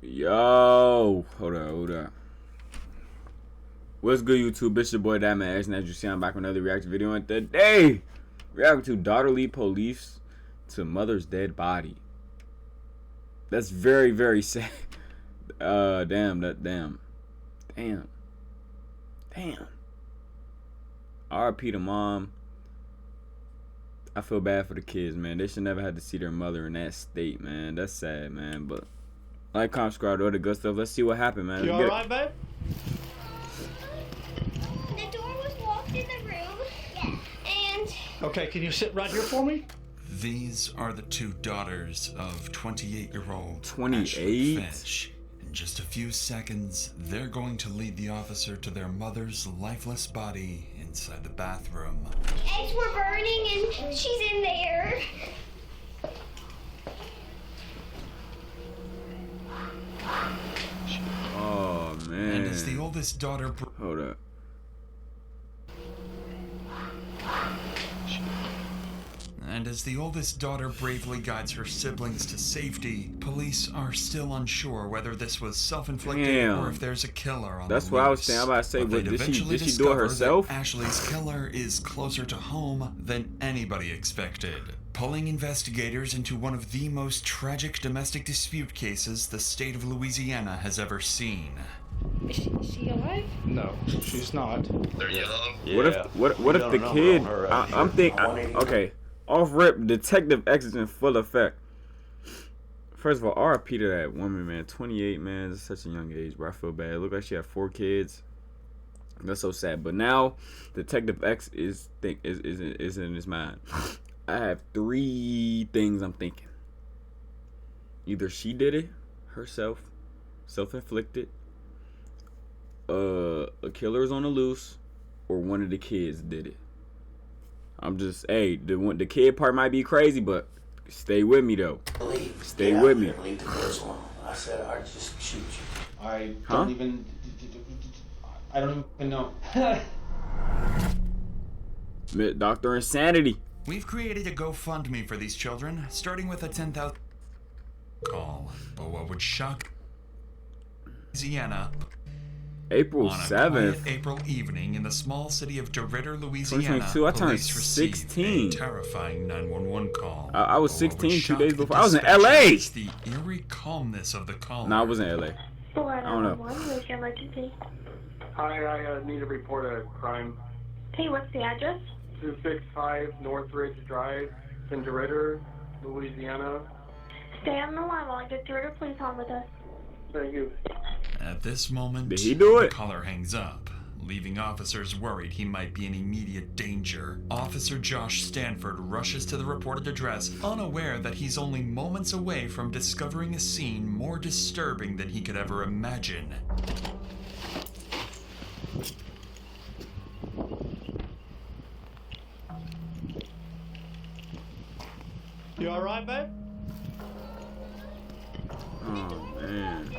Yo, hold up. What's good, YouTube? It's your boy Thtman.x, and as you see, I'm back with another reaction video. And today, reacting to daughter lead police to mother's dead body. That's very, very sad. Damn. RP to mom. I feel bad for the kids, man. They should never have to see their mother in that state, man. That's sad, man. But like, comment, subscribe, all the good stuff. Let's see what happened, man. You alright, babe? The door was locked in the room. Yeah. And okay, can you sit right here for me? These are the two daughters of 28-year-old 28? Finch. In just a few seconds, they're going to lead the officer to their mother's lifeless body inside the bathroom. eggs were burning and she's in there. Oh, man. And as the oldest daughter... Hold up. And as the oldest daughter bravely guides her siblings to safety, police are still unsure whether this was self-inflicted or if there's a killer on the loose. That's what I was saying. I'm about to say, But did she do it discover herself? that Ashley's killer is closer to home than anybody expected, pulling investigators into one of the most tragic domestic dispute cases the state of Louisiana has ever seen. Is she alive? No, she's not. They're young. Yeah. What if the kid? I'm thinking. Okay, off rip, Detective X is in full effect. First of all, RIP to that woman, man. 28, man. That's such a young age, bro. I feel bad. It looked like she had 4 kids. That's so sad. But now, Detective X is in his mind. I have 3 things I'm thinking. Either she did it herself, self-inflicted. A killer's on the loose, or one of the kids did it. I'm just, hey, the kid part might be crazy, but stay with me though. Stay with me. Leave the doors alone. I said I'd just shoot you. I don't even know. Dr. Insanity. We've created a GoFundMe for these children, starting with a $10,000 call. But what would shock Louisiana? April On a 7th. quiet April evening in the small city of DeRidder, Louisiana, 2022, I turned police received 16. a terrifying 911 call. I was But what would 16 2 shock days the before. I was in dispatcher LA. is the eerie calmness of the caller. No, I was in LA. I don't know. Where's your emergency? Hi, I need to report a crime. Hey, what's the address? 265 Northridge Drive, in DeRidder, Louisiana. Stay on the line while I get through to police home with us. Thank you. At this moment, Did he do it? the caller hangs up, leaving officers worried he might be in immediate danger. Officer Josh Stanford rushes to the reported address, unaware that he's only moments away from discovering a scene more disturbing than he could ever imagine. You alright, babe? Oh man.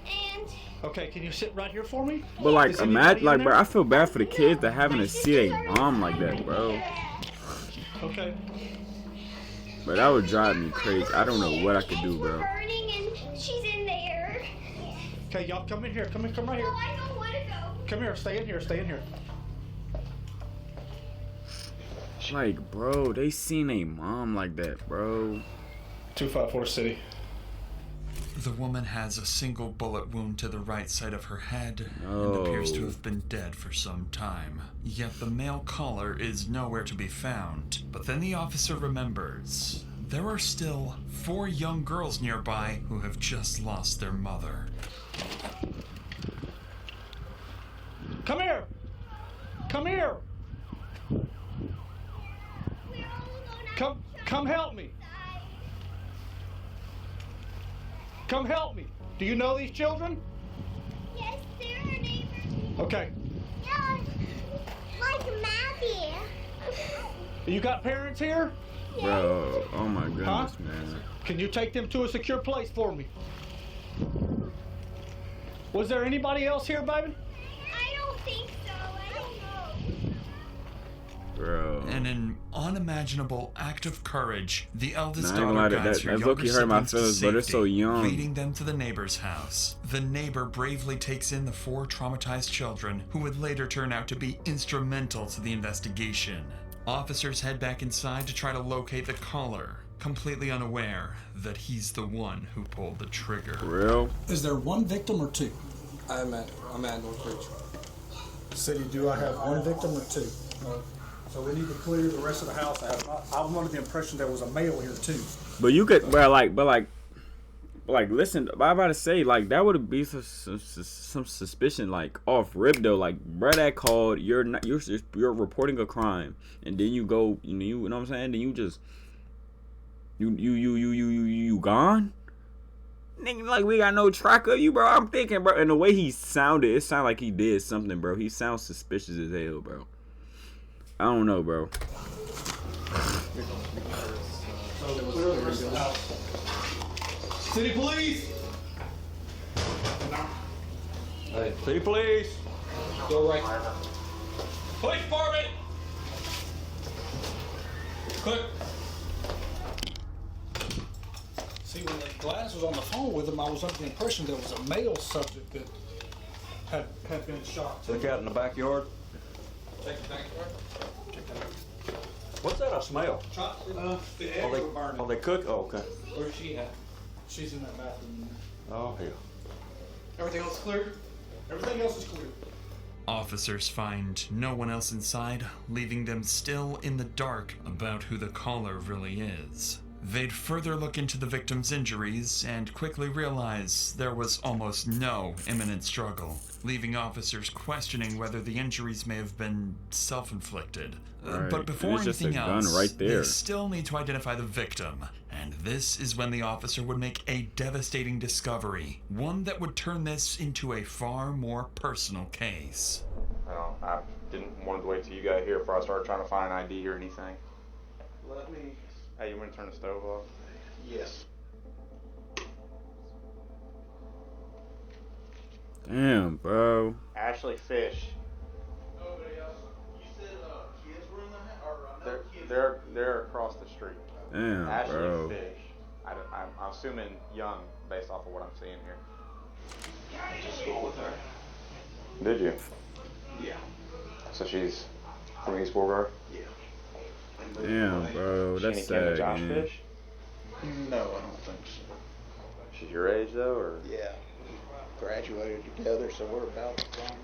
And Okay, can you sit right here for me? But like, Is anybody imagine, in like, there? bro, I feel bad for the kids that having to see their mom like that, bro. Okay. But that would drive me crazy. I don't know what I could do, eggs were bro. burning and she's in there. Okay, y'all come in here. Come right No, here. I don't want to go. Come here. Stay in here. Stay in here. Like, bro, they seen a mom like that, bro. 254 City. The woman has a single bullet wound to the right side of her head and Oh. appears to have been dead for some time. Yet the male caller is nowhere to be found. But then the officer remembers there are still 4 young girls nearby who have just lost their mother. Come here. Come here. Come help me. Come help me. Do you know these children? Yes, they're her neighbors. Okay. Yeah, like Maddie. You got parents here? Bro, oh my goodness, Huh? man. Can you take them to a secure place for me? Was there anybody else here, baby? I don't think so. I don't know. Bro. In an unimaginable act of courage, the eldest Nah, I ain't gonna daughter lie, guides that her low-key younger hurt my siblings to feelings, but they're safety, so young. leading them to the neighbor's house. The neighbor bravely takes in the 4 traumatized children, who would later turn out to be instrumental to the investigation. Officers head back inside to try to locate the caller, completely unaware that he's the one who pulled the trigger. For real? Is there one victim or 2? I'm at Northridge. City, do I have one victim or 2? So we need to clear the rest of the house. I'm under the impression there was a male here too. But you could, listen, I'm about to say, like, that would be some suspicion, like, off rip though. Like, bruh, that called, you're reporting a crime, and then you go, you know what I'm saying? Then you just, you gone? Nigga, like, we got no track of you, bro. I'm thinking, bro, and the way he sounded, it sounded like he did something, bro. He sounds suspicious as hell, bro. I don't know, bro. City police! Hey. City police! Go right. Police department! Quick! See, when Gladys was on the phone with him, I was under the impression there was a male subject that had been shot. Look out in the backyard. Check the backyard. Check that out. What's that I smell? The eggs were burning. Oh, they cook? Oh, okay. Where's she at? She's in that bathroom. Oh, hell. Everything else clear? Everything else is clear. Officers find no one else inside, leaving them still in the dark about who the caller really is. They'd further look into the victim's injuries and quickly realize there was almost no imminent struggle, leaving officers questioning whether the injuries may have been self-inflicted. Right. But before It's just a anything gun else, right there. they still need to identify the victim. And this is when the officer would make a devastating discovery, one that would turn this into a far more personal case. I didn't want to wait till you got here before I started trying to find an ID or anything. Let me. Hey, you want to turn the stove off? Yes. Damn, bro. Ashley Fish. Nobody else. You said kids were in the house, or another kid? They're across the street. Damn, Ashley bro. Fish. I'm assuming young based off of what I'm seeing here. I went to school with her. Did you? Yeah. So she's from East Beauregard? Yeah. Damn, bro. She That's any kin to sad, Josh man. Fish? No, I don't think so. She's your age though, or? Yeah. Graduated together, so we're about the same.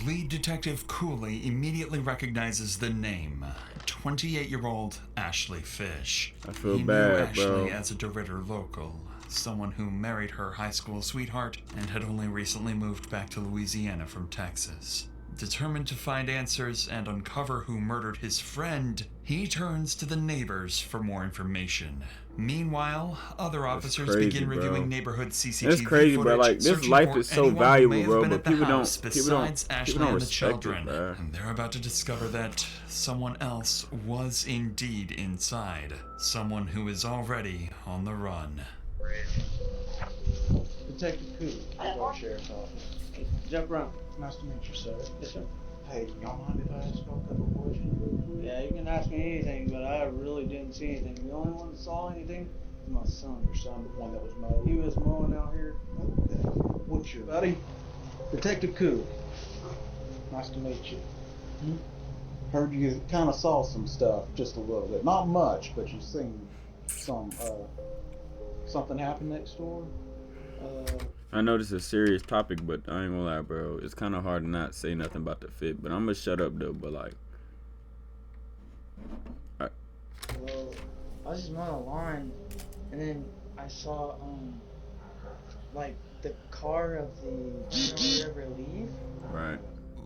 Lead Detective Cooley immediately recognizes the name, 28-year-old Ashley Fish. I feel he bad, knew Ashley bro. as a DeRidder local, someone who married her high school sweetheart and had only recently moved back to Louisiana from Texas. Determined to find answers and uncover who murdered his friend, he turns to the neighbors for more information. Meanwhile, other officers crazy, begin bro. reviewing neighborhood CCTV It's crazy, footage, bro. Like, this searching life for is so anyone who valuable, may have bro, been but at the people don't- house people don't- besides Ashley people don't and the respect it, children. bro. And they're about to discover that someone else was indeed inside. Someone who is already on the run. Detective Cooley, Clark Sheriff's Office. Jump around. Nice to meet you, sir. Yes, sir. Hey, do y'all mind if I ask y'all a couple questions real quick? Yeah, you can ask me anything, but I really didn't see anything. The only one that saw anything was my son. Your son, the one that was mowed. He was mowing out here. Okay. What's your Buddy, Detective Cooley? nice to meet you. Heard you kind of saw some stuff, just a little bit. Not much, but you seen some. Something happened next door. I know this is a serious topic, but I ain't gonna lie, bro. It's kind of hard to not say nothing about the fit, but I'm gonna shut up though. But like, Well, I was just mowing a lawn, and then I saw like the car of the whatever leave. right?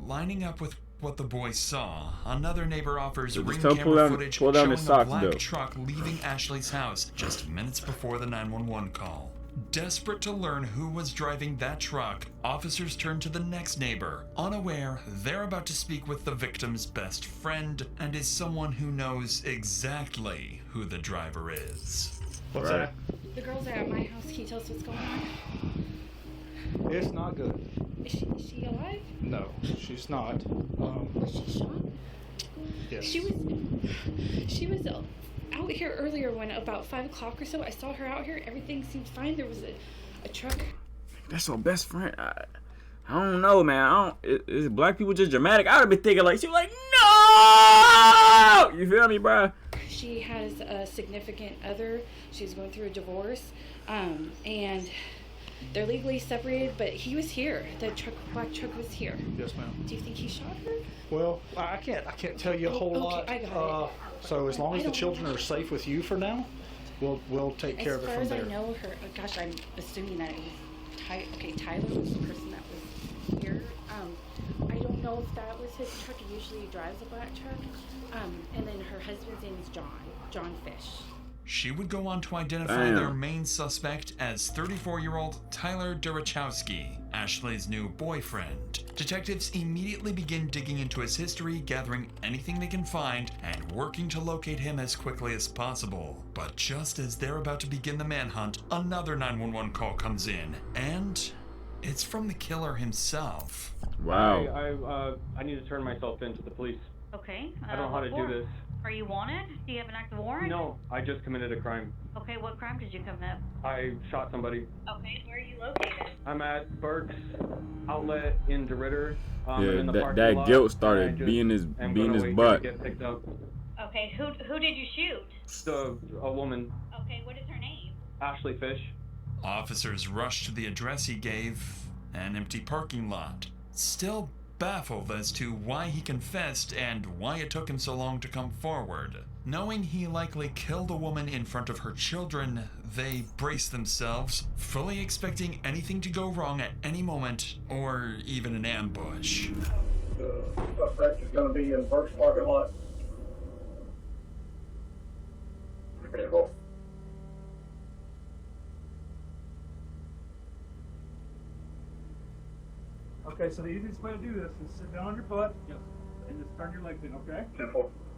Lining up with what the boy saw, another neighbor offers So just ring tell him camera footage pull down showing his a socks, black though. truck leaving Ashley's house just minutes before the 911 call. Desperate to learn who was driving that truck, officers turn to the next neighbor, unaware they're about to speak with the victim's best friend and is someone who knows exactly who the driver is. What's Right. The girls are at my house. Can you tell us what's going on? that? It's not good. Is she alive? No, she's not. Was she shot? Yes. She was out here earlier when about 5 o'clock or so. I saw her out here. Everything seemed fine. There was a truck. That's her best friend. I don't know, man. Is black people just dramatic? I would be thinking like she was like, no. You feel me, bro? She has a significant other. She's going through a divorce, and they're legally separated. But he was here. The black truck was here. Yes, ma'am. Do you think he shot her? Well, I can't tell you a whole lot. I got it. So as long as the children are safe with you for now, we'll take care of it from there. As far as I know, her. Gosh, I'm assuming that it was Tyler was the person that was here. I don't know if that was his truck. He usually drives a black truck. And then her husband's name is John Fish. She would go on to identify their main suspect as 34-year-old Tyler Derechowski, Ashley's new boyfriend. Detectives immediately begin digging into his history, gathering anything they can find, and working to locate him as quickly as possible. But just as they're about to begin the manhunt, another 911 call comes in, and it's from the killer himself. Wow. I need to turn myself in to the police. Okay. I don't know how to do this. Are you wanted? Do you have an active warrant? No, I just committed a crime. Okay, what crime did you commit? I shot somebody. Okay, where are you located? I'm at Burke's outlet in DeRidder. In the that parking lot, guilt started being his butt. Get picked up. Okay, who did you shoot? A woman. Okay, what is her name? Ashley Fish. Officers rushed to the address he gave, an empty parking lot. Still baffled as to why he confessed and why it took him so long to come forward. Knowing he likely killed a woman in front of her children, they brace themselves, fully expecting anything to go wrong at any moment, or even an ambush. The suspect is going to be in Burke's parking lot. Okay, so the easiest way to do this is sit down on your butt and just turn your legs in, okay?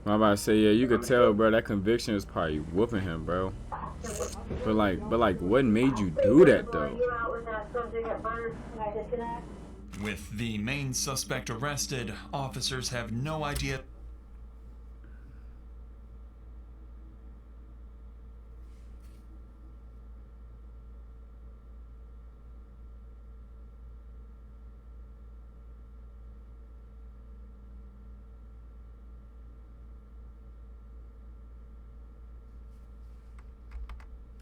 I'm about to say, yeah, you could tell, bro, that conviction was probably whooping him, bro. But like, what made you do that, though? With the main suspect arrested, officers have no idea.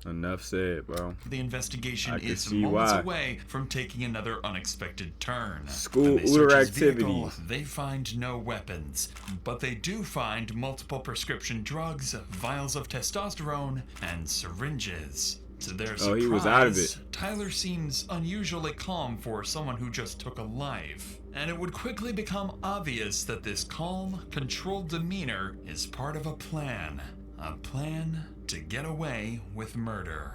Enough said, bro. The investigation is see moments why. away from taking another unexpected turn. School When they search Uber his vehicle, activities. they find no weapons, but they do find multiple prescription drugs, vials of testosterone, and syringes. To their surprise, he was out of it. Tyler seems unusually calm for someone who just took a life. And it would quickly become obvious that this calm, controlled demeanor is part of a plan. A plan to get away with murder.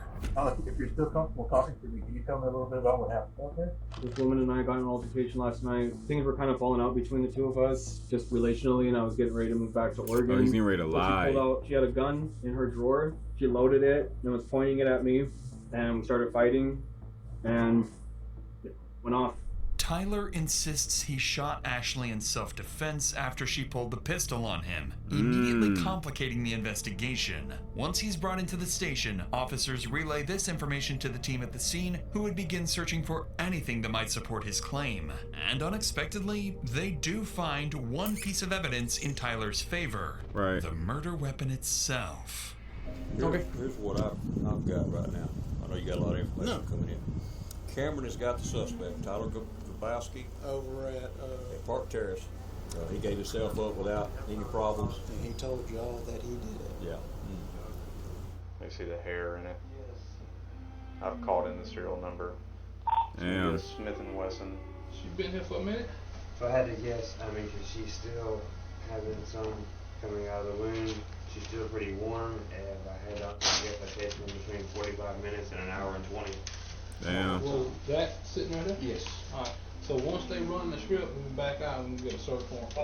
If you're still comfortable talking to me, can you tell me a little bit about what happened? Okay. This woman and I got in an altercation last night. Things were kind of falling out between the two of us, just relationally, and I was getting ready to move back to Oregon. Oh, he's getting ready to lie. She pulled out, she had a gun in her drawer. She loaded it and was pointing it at me, and we started fighting, and it went off. Tyler insists he shot Ashley in self-defense after she pulled the pistol on him, immediately complicating the investigation. Once he's brought into the station, officers relay this information to the team at the scene, who would begin searching for anything that might support his claim. And unexpectedly, they do find one piece of evidence in Tyler's favor. Right. The murder weapon itself. Here's what I've got right now. I know you got a lot of information coming in. Cameron has got the suspect, Tyler Grabowski, over at Park Terrace. He gave himself up without any problems. And he told y'all that he did it. Yeah. They see the hair in it. I've called in the serial number. Damn. Smith & Wesson. She been here for a minute? If I had to guess, I mean, 'cause she's still having some coming out of the wound. She's still pretty warm, and if I had to guess, I'd say it's been between 45 minutes and an hour and 20. Damn. Well, that sitting right there? Yes. Alright, so once they run the strip, we back out and we get a search warrant.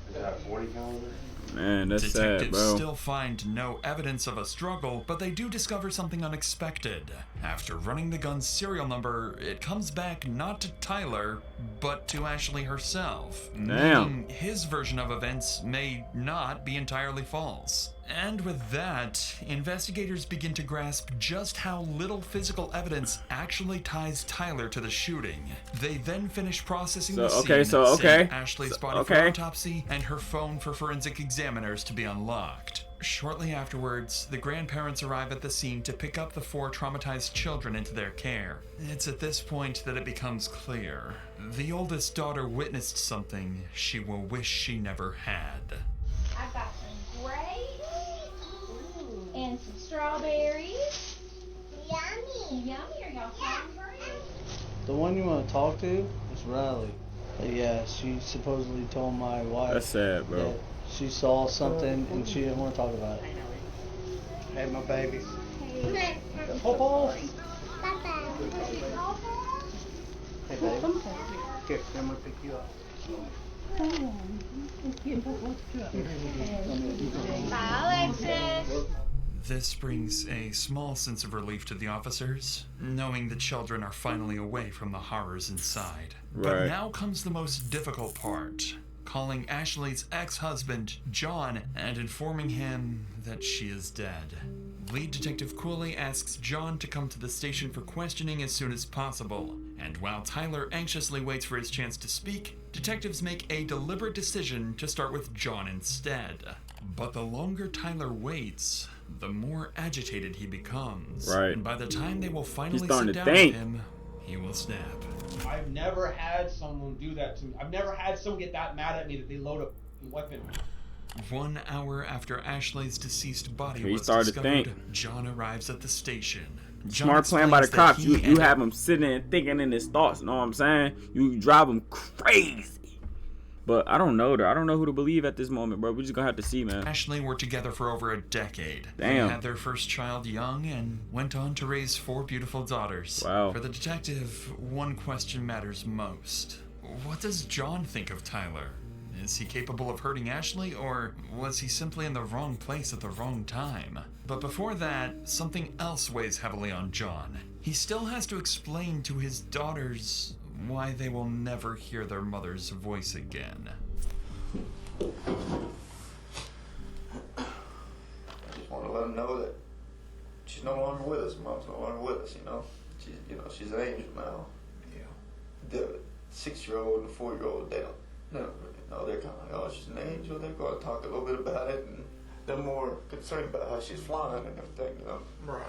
Is that a 40 caliber? Man, that's sad, Detectives bro. still find no evidence of a struggle, but they do discover something unexpected. After running the gun's serial number, it comes back not to Tyler, but to Ashley herself. Damn. Meaning his version of events may not be entirely false. And with that, investigators begin to grasp just how little physical evidence actually ties Tyler to the shooting. They then finish processing the scene, sending Ashley's body for autopsy and her phone for forensic examiners to be unlocked. Shortly afterwards, the grandparents arrive at the scene to pick up the 4 traumatized children into their care. It's at this point that it becomes clear. The oldest daughter witnessed something she will wish she never had. I've got some grapes and some strawberries. Yummy. Yummy. Are y'all hungry? The one you want to talk to is Riley. Yeah, she supposedly told my wife. That's sad, bro. That she saw something and she didn't want to talk about it. Hey, my babies. Hey. Popo. Bye-bye. Hey, baby. Here, I'm gonna pick you up. Bye, Alexis. This brings a small sense of relief to the officers, knowing the children are finally away from the horrors inside. But Right. now comes the most difficult part. Calling Ashley's ex-husband, John, and informing him that she is dead. Lead Detective Cooley asks John to come to the station for questioning as soon as possible. And while Tyler anxiously waits for his chance to speak, detectives make a deliberate decision to start with John instead. But the longer Tyler waits, the more agitated he becomes. Right. And by the time they will finally sit starting to down think. with him, he will snap. I've never had someone do that to me. I've never had someone get that mad at me that they load a weapon. 1 hour after Ashley's deceased body He was started to discovered, think. John arrives at the station. John Smart plan by the explains that cops. he You and have him sitting and thinking in his thoughts. Know what I'm saying? You drive him crazy. But I don't know, though. I don't know who to believe at this moment, bro. We're just gonna have to see, man. Ashley were together for over a decade. Damn. They had their first child young and went on to raise 4 beautiful daughters. Wow. For the detective, one question matters most. What does John think of Tyler? Is he capable of hurting Ashley, or was he simply in the wrong place at the wrong time? But before that, something else weighs heavily on John. He still has to explain to his daughters why they will never hear their mother's voice again. I just want to let them know that she's no longer with us. Mom's no longer with us. She's an angel now. Yeah. The 6-year-old and the 4-year-old, they don't really know. They're kind of like, oh, she's an angel. They're going to talk a little bit about it, and they're more concerned about how she's flying and everything. Right.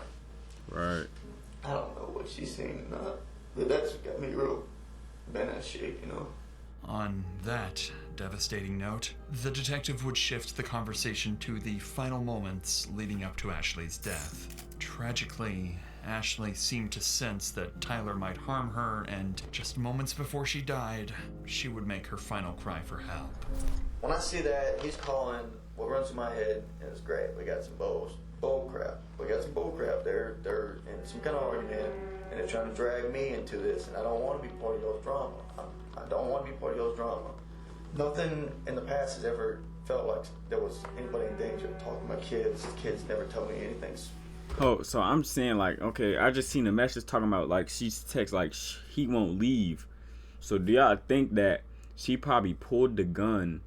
Right. I don't know what she's seen or not, but that's got me real bent out of shape, On that devastating note, the detective would shift the conversation to the final moments leading up to Ashley's death. Tragically, Ashley seemed to sense that Tyler might harm her, and just moments before she died, she would make her final cry for help. When I see that, he's calling, what runs through my head, and it's great. We got some bull crap. We got some bull crap. They're in some kind of argument, and they're trying to drag me into this, and I don't want to be part of y'all's drama. I don't want to be part of y'all's drama. Nothing in the past has ever felt like there was anybody in danger. Talking to my kids. The kids never told me anything. Oh, so I'm saying, like, okay, I just seen a message talking about, like, she's text, like, he won't leave. So do y'all think that she probably pulled the gun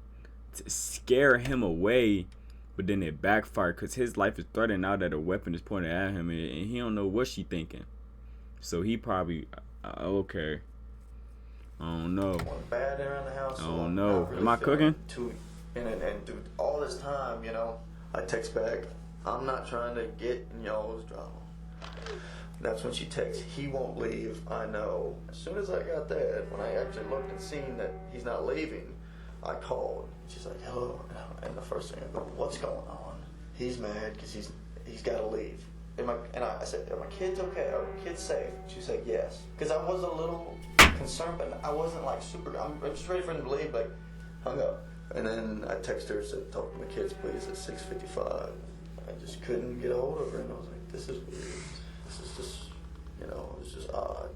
to scare him away, but then it backfired because his life is threatened now that a weapon is pointed at him, and he don't know what she thinking. So he probably, okay. I don't know. Bad around the house. I So don't I'm know. not really Am I feeling cooking? And dude, all this time, I text back, I'm not trying to get in y'all's drama. That's when she texts, he won't leave, I know. As soon as I got that, when I actually looked and seen that he's not leaving, I called. She's like, hello. And the first thing I go, what's going on? He's mad because he's got to leave. And I said, are my kids okay? Are my kids safe? She said, yes. Because I was a little concerned, but I wasn't like super, I'm just ready for him to leave, like, hung up. And then I texted her, said, talk to my kids, please, at 6:55. I just couldn't get a hold of her, and I was like, this is weird. This is just, it was just odd.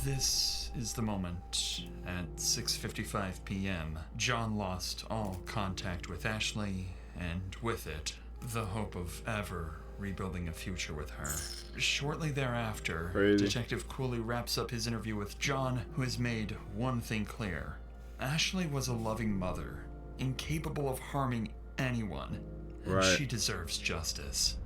This is the moment. At 6:55 p.m., John lost all contact with Ashley, and with it, the hope of ever rebuilding a future with her. Shortly thereafter, Detective Cooley wraps up his interview with John, who has made one thing clear. Ashley was a loving mother, incapable of harming anyone, and she deserves justice.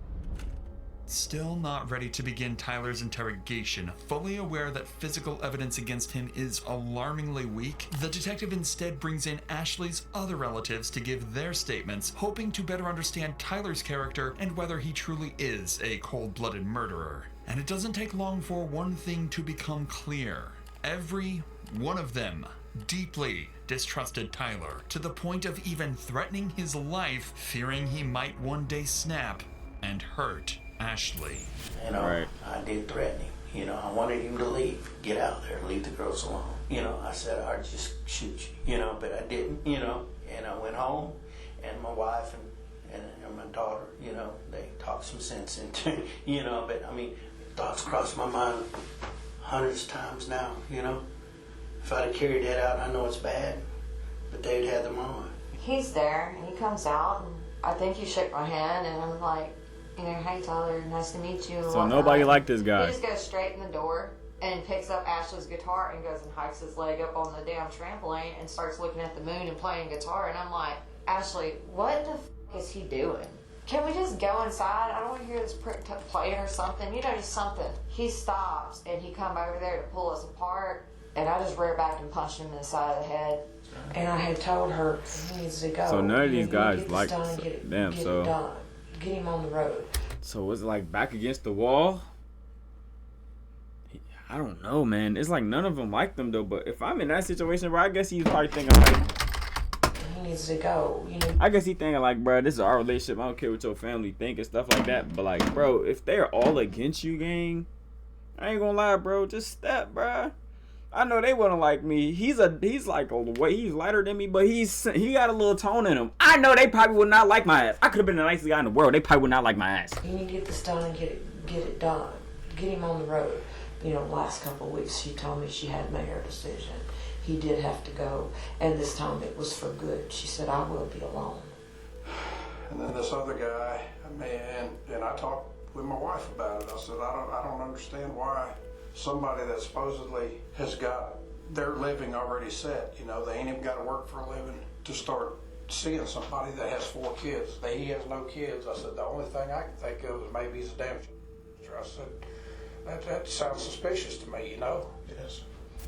Still not ready to begin Tyler's interrogation, fully aware that physical evidence against him is alarmingly weak, the detective instead brings in Ashley's other relatives to give their statements, hoping to better understand Tyler's character and whether he truly is a cold-blooded murderer. And it doesn't take long for one thing to become clear. Every one of them deeply distrusted Tyler, to the point of even threatening his life, fearing he might one day snap and hurt Ashley. You know, I did threaten him. You know, I wanted him to leave. Get out there. Leave the girls alone. You know, I said I'd just shoot you. You know, but I didn't, you know. And I went home, and my wife and my daughter, you know, they talked some sense into, you know. But, I mean, thoughts crossed my mind hundreds of times now, you know. If I'd have carried that out, I know it's bad, but they'd had them on. He's there, and he comes out, and I think he shook my hand, and I'm like, you know, hey Tyler, nice to meet you. So nobody liked this guy. He just goes straight in the door and picks up Ashley's guitar and goes and hikes his leg up on the damn trampoline and starts looking at the moon and playing guitar. And I'm like, Ashley, what the f is he doing? Can we just go inside? I don't want to hear this prick playing or something. You know, just something. He stops and he come over there to pull us apart. And I just rear back and punched him in the side of the head. And I had told her he needs to go. So none of these guys like them. So get him on the road. So was it like back against the wall? I don't know, man. It's like none of them like them though. But if I'm in that situation, bro, I guess he's probably thinking like, he needs to go. You know. I guess he's thinking like, bro, this is our relationship. I don't care what your family think and stuff like that. But like, bro, if they're all against you, gang, I ain't gonna lie, bro. Just step, bro. I know they wouldn't like me. He's like he's lighter than me, but he got a little tone in him. I know they probably would not like my ass. I could have been the nicest guy in the world. They probably would not like my ass. You need to get this done and get it done. Get him on the road. You know, last couple of weeks she told me she had made her decision. He did have to go, and this time it was for good. She said, I will be alone. And then this other guy, and I talked with my wife about it. I said, I don't understand why somebody that supposedly has got their living already set, you know, they ain't even got to work for a living to start seeing somebody that has 4 kids. He has no kids. I said, the only thing I can think of is maybe he's a damage. I said, that sounds suspicious to me, you know? Yes.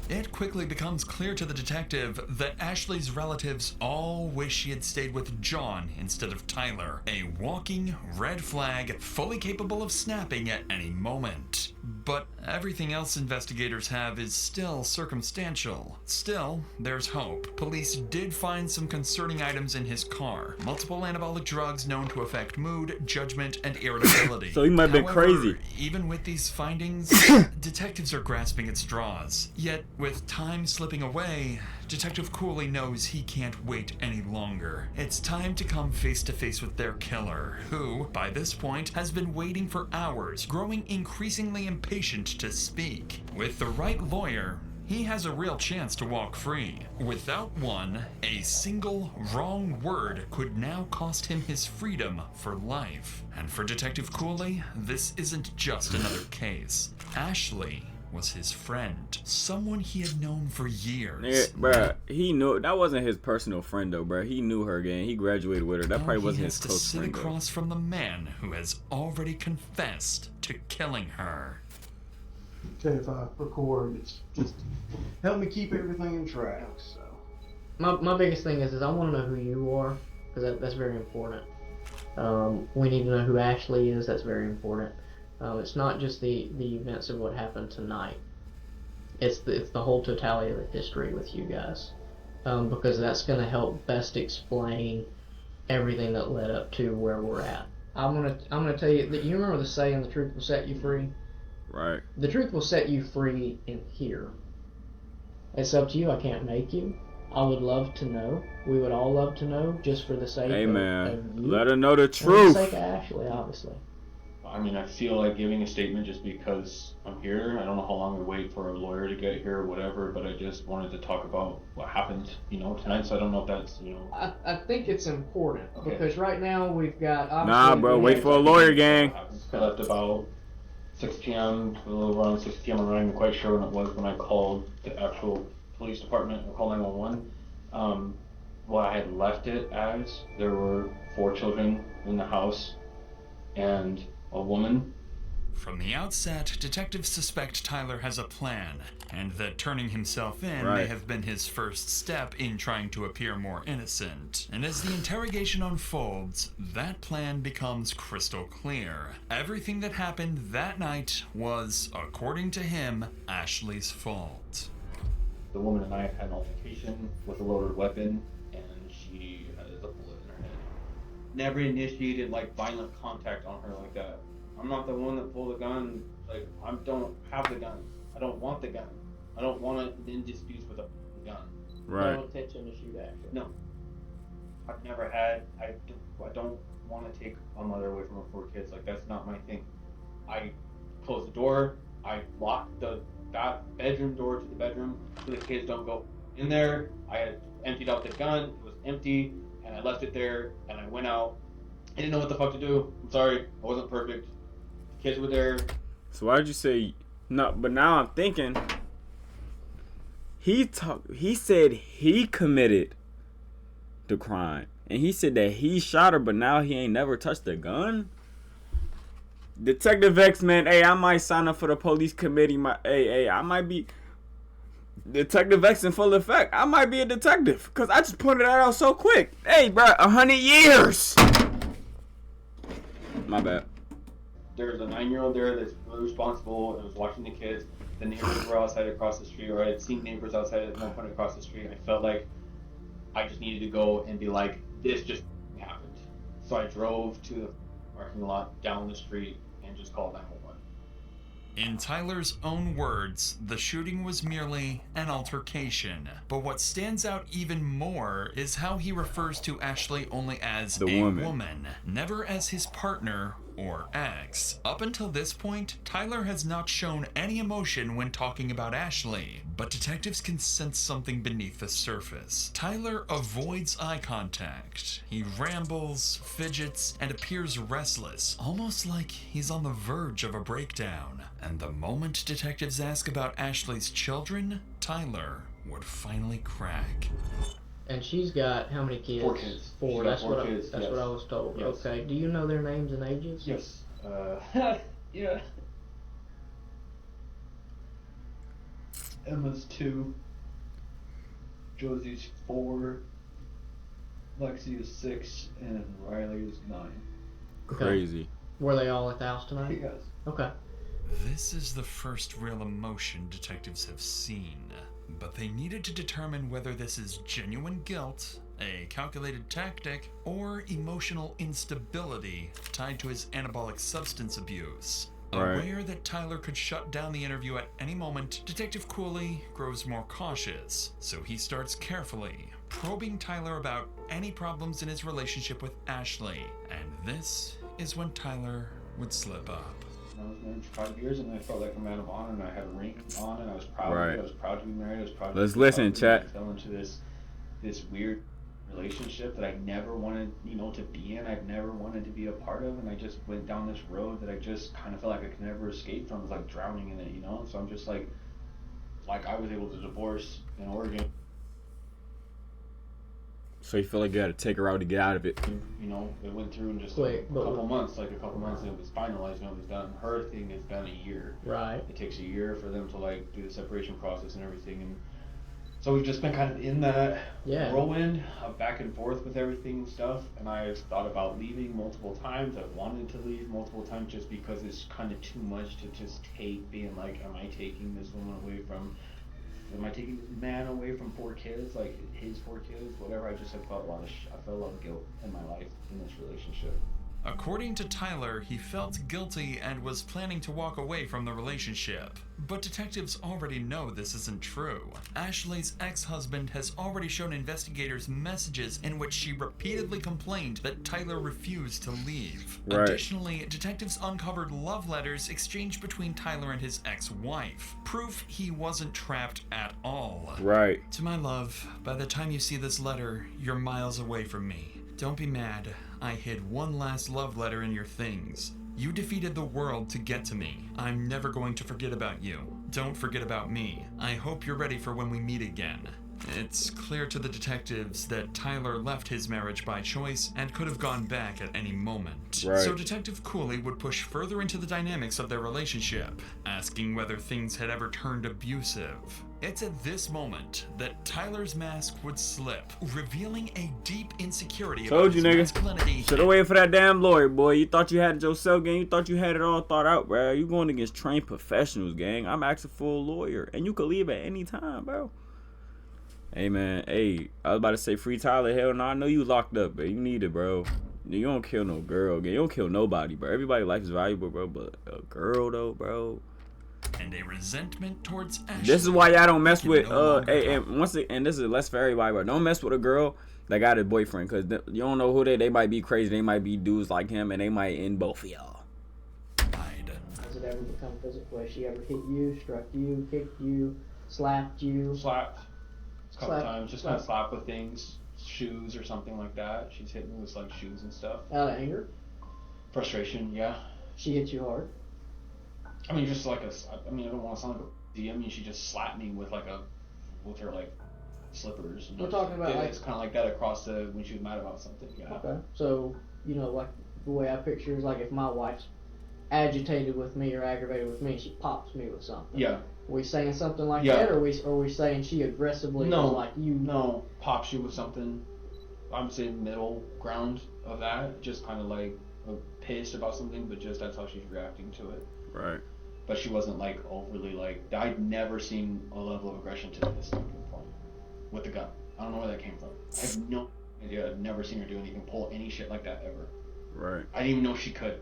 It quickly becomes clear to the detective that Ashley's relatives all wish she had stayed with John instead of Tyler, a walking red flag fully capable of snapping at any moment. But everything else investigators have is still circumstantial. Still, there's hope. Police did find some concerning items in his car. Multiple anabolic drugs known to affect mood, judgment, and irritability. So he might have been crazy. Even with these findings, detectives are grasping at straws. Yet, with time slipping away, Detective Cooley knows he can't wait any longer. It's time to come face to face with their killer, who, by this point, has been waiting for hours, growing increasingly impatient to speak. With the right lawyer, he has a real chance to walk free. Without one, a single wrong word could now cost him his freedom for life. And for Detective Cooley, this isn't just another case. Ashley was his friend, someone he had known for years. Yeah, bruh, he knew that wasn't his personal friend though, bruh. He knew her, gang. He graduated with her. That probably wasn't his close friend. He has to sit across from the man who has already confessed to killing her. Okay, if I record, it's just help me keep everything in track. So, my biggest thing is I want to know who you are, because that's very important. We need to know who Ashley is. That's very important. It's not just the events of what happened tonight. It's the whole totality of the history with you guys, because that's going to help best explain everything that led up to where we're at. I'm gonna tell you that you remember the saying, "The truth will set you free." Right. The truth will set you free in here. It's up to you. I can't make you. I would love to know. We would all love to know, just for the sake of you. Let her know the truth. For the sake of Ashley, obviously. I mean, I feel like giving a statement just because I'm here. I don't know how long we wait for a lawyer to get here or whatever, but I just wanted to talk about what happened, tonight. So I don't know if that's, I think it's important Okay. because right now we've got. Nah, bro, wait for a lawyer, gang. I left about 6 p.m. a little around 6 p.m. I'm not even quite sure when it was when I called the actual police department or called 911. What I had left it as, there were 4 children in the house and a woman. From the outset, detectives suspect Tyler has a plan, and that turning himself in may Right. have been his first step in trying to appear more innocent. And as the interrogation unfolds, that plan becomes crystal clear. Everything that happened that night was, according to him, Ashley's fault. The woman and I had an altercation with a loaded weapon, and she had a bullet in her head. Never initiated violent contact on her like that. I'm not the one that pulled the gun. I don't have the gun. I don't want the gun. I don't want to in disputes with a gun. Right. No intention to shoot actually. No. I've never had. I don't want to take a mother away from her 4 kids. That's not my thing. I closed the door. I locked that bedroom door to the bedroom so the kids don't go in there. I had emptied out the gun. It was empty, and I left it there. And I went out. I didn't know what the fuck to do. I'm sorry. I wasn't perfect. The kids were there. So why did you say no? But now I'm thinking he said he committed the crime, and he said that he shot her, but now he ain't never touched the gun. Detective X, man, hey, I might sign up for the police committee. I might be Detective X in full effect. I might be a detective because I just pointed that out so quick. Hey, bro, 100 years. My bad. There's a 9-year-old there that's really responsible and was watching the kids. The neighbors were outside across the street, or I had seen neighbors outside at one point across the street. I felt like I just needed to go and be like, this just happened. So I drove to the parking lot down the street and just called 911. In Tyler's own words, the shooting was merely an altercation. But what stands out even more is how he refers to Ashley only as The a woman. never as his partner or ex. Up until this point, Tyler has not shown any emotion when talking about Ashley, but detectives can sense something beneath the surface. Tyler avoids eye contact. He rambles, fidgets, and appears restless, almost like he's on the verge of a breakdown. And the moment detectives ask about Ashley's children, Tyler would finally crack. And she's got how many kids? 4 kids. 4. She's got That's 4 what kids, that's yes. what I was told. Yes. Okay. Do you know their names and ages? Yes. Yeah. Emma's 2. Josie's 4. Lexi is 6, and Riley is 9. Crazy. Were they all at the house tonight? Yes. Okay. This is the first real emotion detectives have seen, but they needed to determine whether this is genuine guilt, a calculated tactic, or emotional instability tied to his anabolic substance abuse. Right. Aware that Tyler could shut down the interview at any moment, Detective Cooley grows more cautious, so he starts carefully probing Tyler about any problems in his relationship with Ashley. And this is when Tyler would slip up. I was married for 5 years, and I felt like a man of honor, and I had a ring on, and I was proud of Right. it. I was proud to be married. I was proud. Let's to be listen, husband. chat. I fell into this weird relationship that I never wanted, to be in. I've never wanted to be a part of, and I just went down this road that I just kind of felt like I could never escape from. It was like drowning in it, So I'm just like I was able to divorce in Oregon. So you feel like you had to take her out to get out of it. It went through in just Quick, a but- couple months, and it was finalized and it was done. Her thing has been a year. Right. It takes a year for them to do the separation process and everything, and so we've just been kind of in that whirlwind of back and forth with everything and stuff. And I've thought about leaving multiple times. I've wanted to leave multiple times just because it's kind of too much to just take, being like, am I taking this woman away from? Am I taking this man away from 4 kids, his 4 kids, whatever? I just have felt I felt a lot of guilt in my life in this relationship. According to Tyler, he felt guilty and was planning to walk away from the relationship. But detectives already know this isn't true. Ashley's ex-husband has already shown investigators messages in which she repeatedly complained that Tyler refused to leave. Right. Additionally, detectives uncovered love letters exchanged between Tyler and his ex-wife. Proof he wasn't trapped at all. Right. To my love, by the time you see this letter, you're miles away from me. Don't be mad. I hid one last love letter in your things. You defeated the world to get to me. I'm never going to forget about you. Don't forget about me. I hope you're ready for when we meet again. It's clear to the detectives that Tyler left his marriage by choice and could have gone back at any moment. Right. So Detective Cooley would push further into the dynamics of their relationship, asking whether things had ever turned abusive. It's at this moment that Tyler's mask would slip, revealing a deep insecurity about Told you, his nigga. masculinity. Should've waited for that damn lawyer, boy. You thought you had it yourself, gang. You thought you had it all thought out, bro. You going against trained professionals, gang. I'm asking for a lawyer, and you could leave at any time, bro. Hey, man. Hey, I was about to say free Tyler. Hell no, I know you locked up, but you need it, bro. You don't kill no girl, gang. You don't kill nobody, bro. Everybody's life is valuable, bro, but a girl, though, bro. And a resentment towards Ashley. This is why y'all don't mess with and this is less for everybody, but don't mess with a girl that got a boyfriend, cause you don't know who they might be crazy, they might be dudes like him, and they might end both of y'all. Has it ever become physical? Has she ever hit you, struck you, kicked you, slapped you? Slapped. A couple times, just kind of slap with things, shoes or something like that. She's hit me with like shoes and stuff. Out of anger? Frustration, yeah. She hit you hard? I mean, just like I don't want to sound like a I mean, she just slapped me with with her like slippers. We're talking about it's kind of like that across when she was mad about something. Yeah. Okay. So, like the way I picture is like if my wife's agitated with me or aggravated with me, she pops me with something. Yeah. Are we saying something like that, or are we saying she aggressively pops you with something? I'm saying middle ground of that, just kind of like pissed about something, but just that's how she's reacting to it. Right. But she wasn't like overly I'd never seen a level of aggression to this point with the gun. I don't know where that came from. I have no idea. I've never seen her do anything, pull any shit like that ever. Right. I didn't even know she could.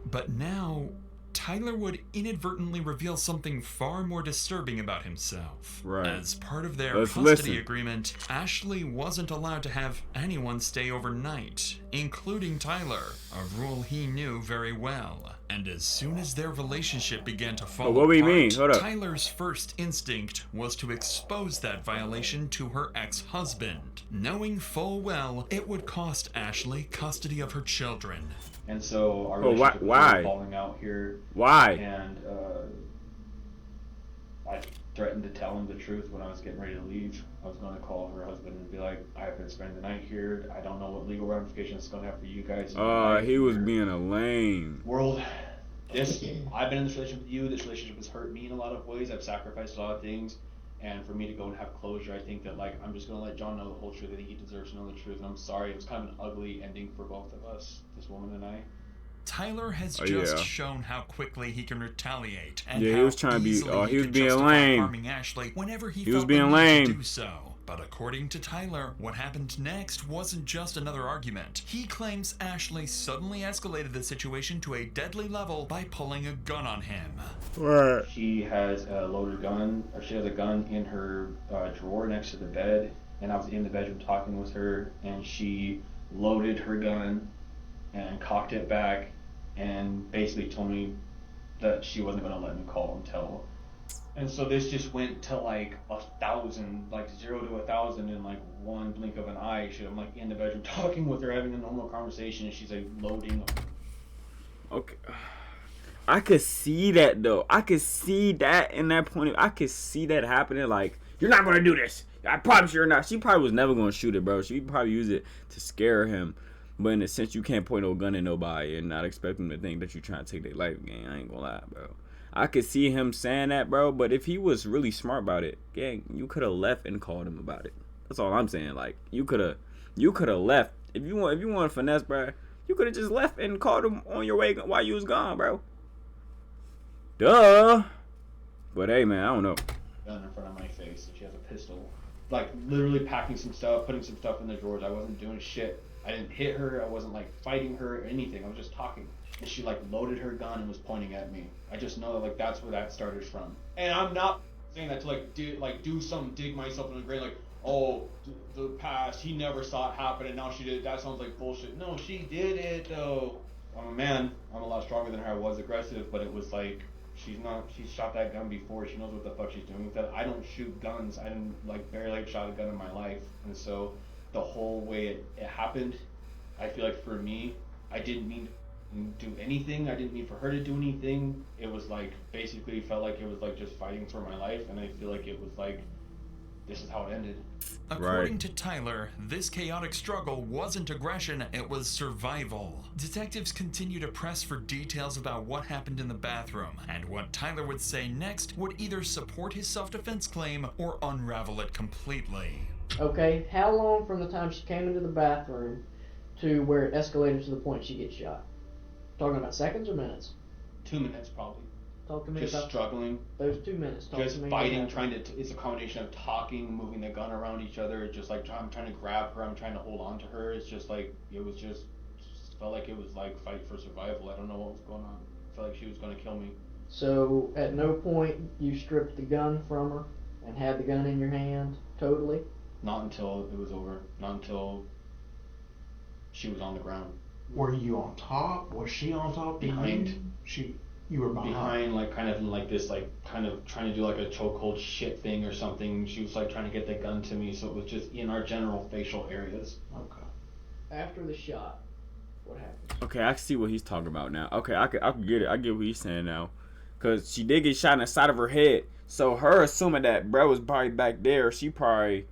But now, Tyler would inadvertently reveal something far more disturbing about himself. Right. As part of their Let's custody listen. agreement, Ashley wasn't allowed to have anyone stay overnight, including Tyler, a rule he knew very well. And as soon as their relationship began to fall what do you apart, mean? Hold up. Tyler's first instinct was to expose that violation to her ex-husband, knowing full well it would cost Ashley custody of her children. And so our Oh, relationship why? was falling out here. Why? And I threatened to tell him the truth when I was getting ready to leave. I was going to call her husband and be like, I've been spending the night here. I don't know what legal ramifications it's going to have for you guys. He was being a lame. World, I've been in this relationship with you. This relationship has hurt me in a lot of ways. I've sacrificed a lot of things. And for me to go and have closure, I think that I'm just going to let John know the whole truth. I think he deserves to know the truth. And I'm sorry. It was kind of an ugly ending for both of us, this woman and I. Tyler has shown how quickly he can retaliate, and he was trying to be. He was being justify lame. harming Ashley whenever he was felt being the need lame. to do so. But according to Tyler, what happened next wasn't just another argument. He claims Ashley suddenly escalated the situation to a deadly level by pulling a gun on him. Right. She has a loaded gun, or she has a gun in her drawer next to the bed, and I was in the bedroom talking with her, and she loaded her gun and cocked it back and basically told me that she wasn't going to let me call until. And so this just went to 1,000, 0 to 1,000 in one blink of an eye. I'm in the bedroom talking with her, having a normal conversation, and she's loading. Okay. I could see that though. I could see that in that point. I could see that happening. You're not gonna do this. I promise you're not. She probably was never gonna shoot it, bro. She probably used it to scare him. But in a sense, you can't point no gun at nobody and not expect them to think that you're trying to take their life, gang. I ain't gonna lie, bro. I could see him saying that, bro. But if he was really smart about it, gang, you could have left and called him about it. That's all I'm saying. You could have left. If you want to finesse, bro, you could have just left and called him on your way while you was gone, bro. Duh. But hey, man, I don't know. Gun in front of my face, and she has a pistol. Literally packing some stuff, putting some stuff in the drawers. I wasn't doing shit. I didn't hit her. I wasn't like fighting her or anything. I was just talking. And she like loaded her gun and was pointing at me. I just know that like that's where that started from. And I'm not saying that to dig myself in the grave like, oh, the past, he never saw it happen and now she did it. That sounds like bullshit. No, she did it though. I'm a man. I'm a lot stronger than her. I was aggressive, but it was like, she's shot that gun before. She knows what the fuck she's doing with it. I don't shoot guns. I didn't barely shot a gun in my life. And so the whole way it happened, I feel like for me, I didn't mean to do anything. I didn't mean for her to do anything. It was like, basically felt like it was like just fighting for my life. And I feel like it was like, this is how it ended. According to Tyler, this chaotic struggle wasn't aggression, it was survival. Detectives continue to press for details about what happened in the bathroom, and what Tyler would say next would either support his self-defense claim or unravel it completely. Okay, how long from the time she came into the bathroom to where it escalated to the point she gets shot? Talking about seconds or minutes? 2 minutes probably. Talk to me just about struggling. Those 2 minutes. Talk just to me fighting, about trying to. It's a combination of talking, moving the gun around each other. Just like I'm trying to grab her, I'm trying to hold on to her. It's just like it was just felt like it was like fight for survival. I don't know what was going on. I felt like she was gonna kill me. So at no point you stripped the gun from her and had the gun in your hand totally? Not until it was over. Not until she was on the ground. Were you on top? Was she on top? Behind. You were behind, like kind of like this, like kind of trying to do like a chokehold shit thing or something. She was like trying to get the gun to me, so it was just in our general facial areas. Okay. After the shot, what happened? Okay, I see what he's talking about now. Okay, I can get it. I get what he's saying now, cause she did get shot in the side of her head. So her assuming that bro was probably back there, she probably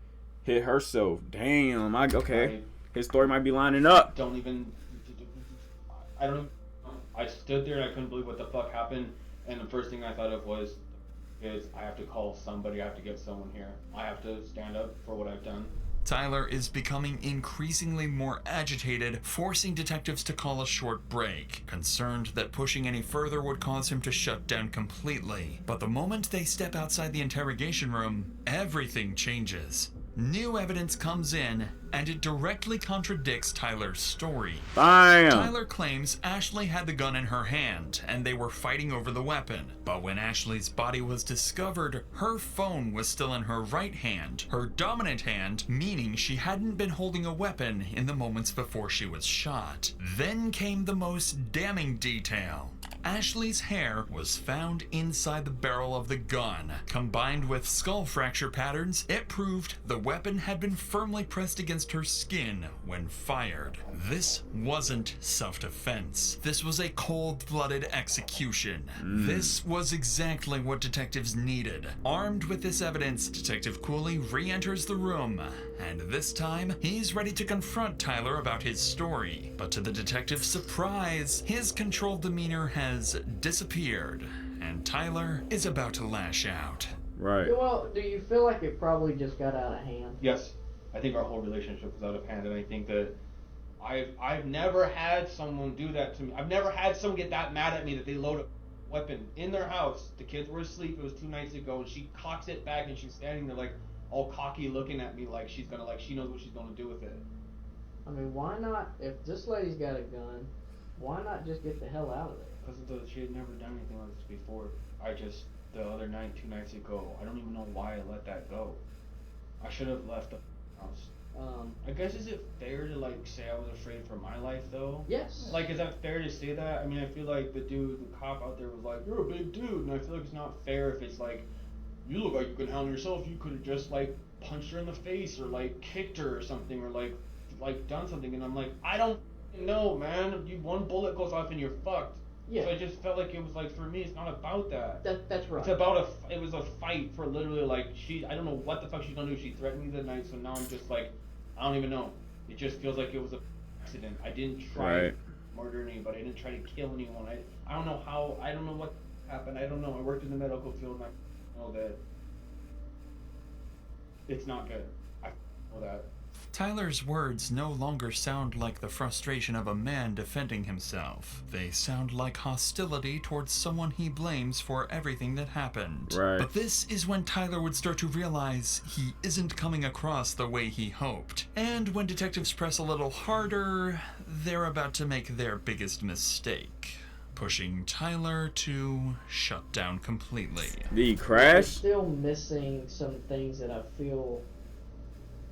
hit herself. Damn. His story might be lining up. I stood there and I couldn't believe what the fuck happened, and the first thing I thought of was, I have to call somebody, I have to get someone here. I have to stand up for what I've done. Tyler is becoming increasingly more agitated, forcing detectives to call a short break, concerned that pushing any further would cause him to shut down completely. But the moment they step outside the interrogation room, everything changes. New evidence comes in, and it directly contradicts Tyler's story. Bam! Tyler claims Ashley had the gun in her hand, and they were fighting over the weapon. But when Ashley's body was discovered, her phone was still in her right hand, her dominant hand, meaning she hadn't been holding a weapon in the moments before she was shot. Then came the most damning detail. Ashley's hair was found inside the barrel of the gun. Combined with skull fracture patterns, it proved the weapon had been firmly pressed against her skin when fired. This wasn't self-defense. This was a cold-blooded execution. This was exactly what detectives needed. Armed with this evidence, Detective Cooley re-enters the room, and this time, he's ready to confront Tyler about his story. But to the detective's surprise, his controlled demeanor has disappeared, and Tyler is about to lash out. Right. Well, do you feel like it probably just got out of hand? Yes. I think our whole relationship was out of hand, and I think that I've never had someone do that to me. I've never had someone get that mad at me that they load a weapon in their house. The kids were asleep, it was 2 nights ago, and she cocks it back and she's standing there like all cocky looking at me like she's gonna, like she knows what she's gonna do with it. I mean, why not, if this lady's got a gun, why not just get the hell out of there? Because she had never done anything like this before. The other night, 2 nights ago, I don't even know why I let that go. I should have left the house. I guess, is it fair to like say I was afraid for my life though? Yes. Like, is that fair to say that? I mean, I feel like the cop out there was like, you're a big dude, and I feel like it's not fair if it's like, you look like you could handle yourself, you could have just like punched her in the face or like kicked her or something or like done something, and I'm like, I don't know, man. One bullet goes off and you're fucked. Yeah. So I just felt like it was like, for me, it's not about that. That's right. It's about it was a fight for literally like, I don't know what the fuck she's gonna do. She threatened me that night, so now I'm just like, I don't even know. It just feels like it was an accident. I didn't try to murder anybody. I didn't try to kill anyone. I don't know how, I don't know what happened. I don't know. I worked in the medical field and I know that it's not good. I know that. Tyler's words no longer sound like the frustration of a man defending himself. They sound like hostility towards someone he blames for everything that happened. Right. But this is when Tyler would start to realize he isn't coming across the way he hoped. And when detectives press a little harder, they're about to make their biggest mistake, pushing Tyler to shut down completely. Did he I'm crash? still missing some things that I feel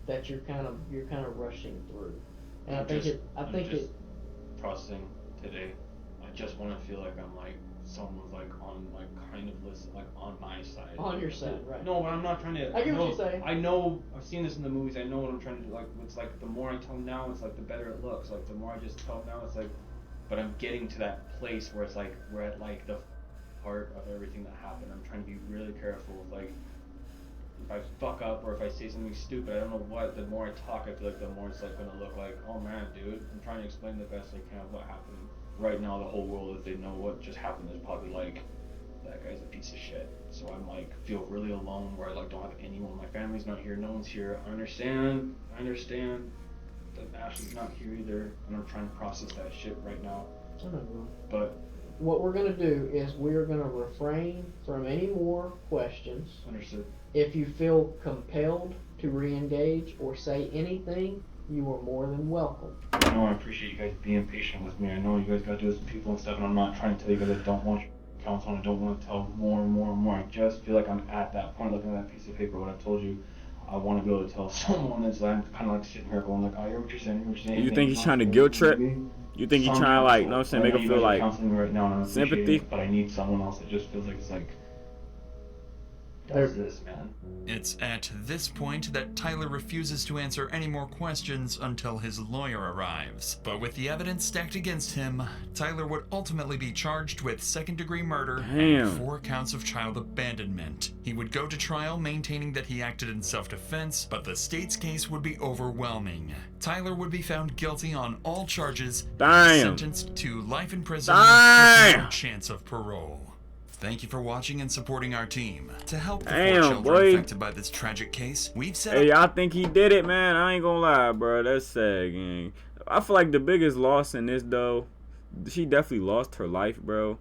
that you're kind of rushing through, and I think it. Processing today. I just want to feel like I'm like someone's like on like kind of listen like on my side. On your side, right? No, but I'm not trying to. I get what you're saying. I know I've seen this in the movies. I know what I'm trying to do. Like it's like the more I tell them now, it's like the better it looks. Like the more I just tell them now, it's like. But I'm getting to that place where it's like we're at like the part of everything that happened. I'm trying to be really careful. Like if I fuck up or if I say something stupid, I don't know what. The more I talk, I feel like the more it's like gonna look like, oh man, dude. I'm trying to explain the best I can of what happened. Right now, the whole world, if they know what just happened, is probably like, that guy's a piece of shit. So I'm like, feel really alone where I like don't have anyone. My family's not here. No one's here. I understand that Ashley's not here either, and I'm trying to process that shit right now. But what we're gonna do is we're gonna refrain from any more questions. Understood. If you feel compelled to re-engage or say anything, you are more than welcome. I know I appreciate you guys being patient with me. I know you guys gotta do this with people and stuff, and I'm not trying to tell you guys I don't want you counsel, and I don't want to tell more and more and more. I just feel like I'm at that point looking at that piece of paper, what I told you. I want to be able to tell someone that's like, I'm kind of like sitting here going like, I hear what you're saying, I hear what you're saying. You think he's trying to guilt trip? You think he's trying to like, you know what I'm saying, make him feel like right now, and I appreciate sympathy? it, but I need someone else that just feels like it's like, does this, man. It's at this point that Tyler refuses to answer any more questions until his lawyer arrives. But with the evidence stacked against him, Tyler would ultimately be charged with second-degree murder and 4 counts of child abandonment. He would go to trial maintaining that he acted in self-defense, but the state's case would be overwhelming. Tyler would be found guilty on all charges, sentenced to life in prison with no chance of parole. Thank you for watching and supporting our team. To help the 4 children affected by this tragic case, we've set up... Hey, I think he did it, man. I ain't gonna lie, bro. That's sad, gang. I feel like the biggest loss in this, though, she definitely lost her life, bro.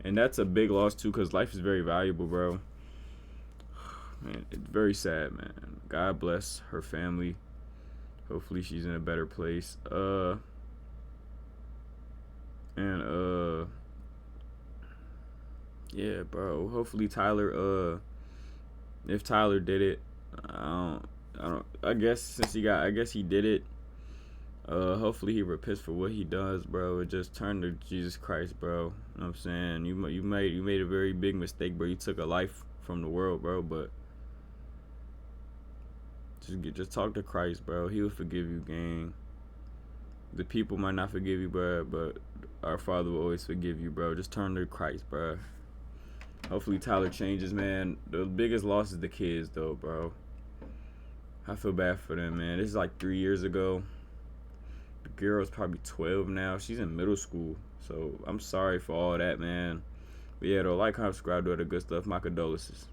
And that's a big loss, too, because life is very valuable, bro. Man, it's very sad, man. God bless her family. Hopefully she's in a better place. Yeah, bro. Hopefully Tyler, if Tyler did it, I guess he did it. Hopefully he repents for what he does, bro. And just turn to Jesus Christ, bro. You know what I'm saying? You made a very big mistake, bro. You took a life from the world, bro, but just talk to Christ, bro. He'll forgive you, gang. The people might not forgive you, bro, but our Father will always forgive you, bro. Just turn to Christ, bro. Hopefully Tyler changes, man. The biggest loss is the kids, though, bro. I feel bad for them, man. This is like 3 years ago. The girl's probably 12 now. She's in middle school. So I'm sorry for all that, man. But yeah, though, like, comment, subscribe, do all the good stuff. My condolences.